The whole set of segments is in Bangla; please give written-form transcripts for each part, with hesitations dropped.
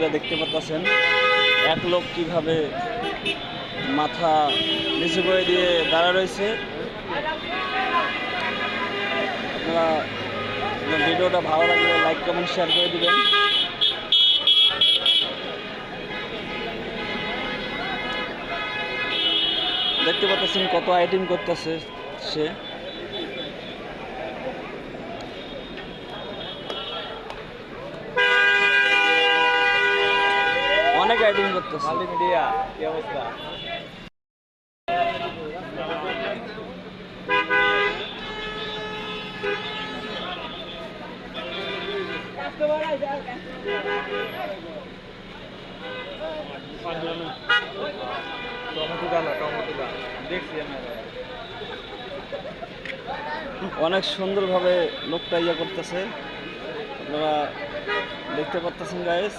বন্ধুরা দেখতে পাচ্ছেন এক লোক কিভাবে মাথা নিচু করে দিয়ে দাঁড়া রয়েছে। আপনারা ভিডিওটা ভালো লাগলে লাইক কমেন্ট শেয়ার করে দিবেন। দেখতে পাচ্ছেন কত আইটেম করতেছে সে। অনেক আইটেম করতেছে। মিডিয়া কি অবস্থা? অনেক সুন্দরভাবে লোকটা ইয়ে করতেছে, আপনারা দেখতে পাচ্ছেন গাইস।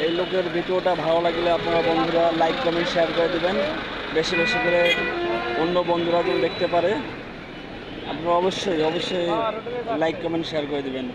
এই লোকের ভিডিওটা ভালো লাগলে আপনারা বন্ধুরা লাইক কমেন্ট শেয়ার করে দিবেন, বেশি বেশি করে অন্য বন্ধুরা যেন দেখতে পারে। আপনারা অবশ্যই অবশ্যই লাইক কমেন্ট শেয়ার করে দিবেন।